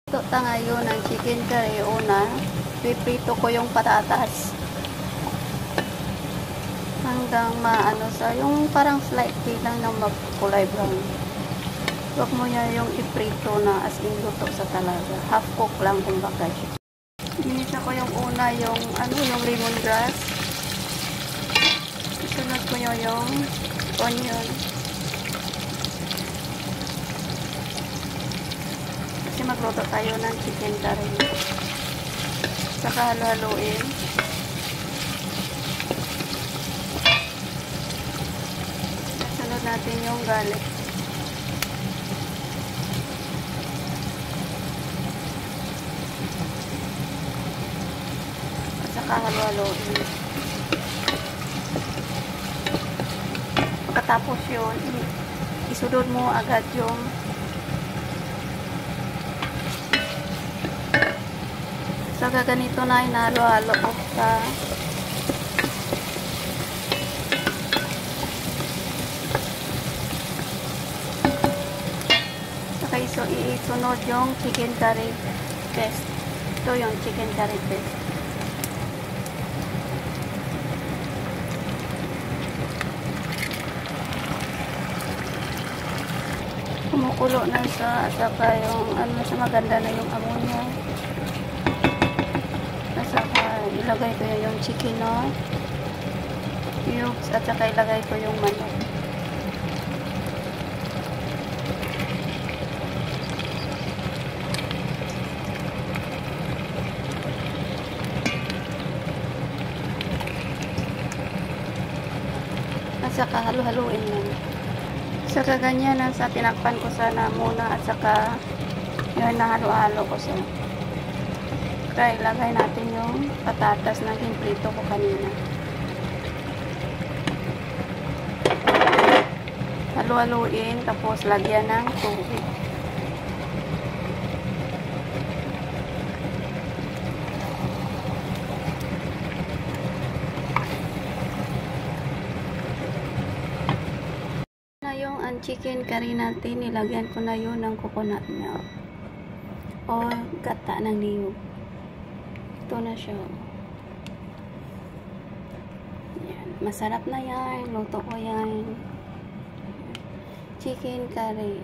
Ito ta ngayon ng chicken curry. Una, piprito ko yung patatas. Hanggang maano sa, yung parang slightly lang ng magkulay brown. Huwag mo niya yung iprito na as in luto sa talaga. Half cook lang kumbaga. Ginisa ko yung una yung yung lemongrass. Isunod ko yung onion. Kasi magluto tayo ng chicken curry. Saka halo-haluin. Sunod natin yung garlic. At saka halo-haluin. Pagkatapos yun, isunod mo agad yung saka ganito na inalo-halo ko sa saka isunod yung chicken curry paste. Ito yung chicken curry paste. Kumukulo na siya at saka yung sa maganda na yung ammonia. At saka ilagay ko yung chicken cubes at saka ilagay ko yung manok. At saka halo-haluin lang. Saka ganyan sa tinakpan ko sana muna at saka yun nahalo-halo ko sa kaya ilagay natin yung patatas na ginprito ko kanina. Halo-haluin tapos lagyan ng tubig. Yung chicken curry natin, nilagyan ko na yun ng coconut milk o gata ng niyog. Ito na siya. Yan. Masarap na yan. Luto ko yan. Chicken curry.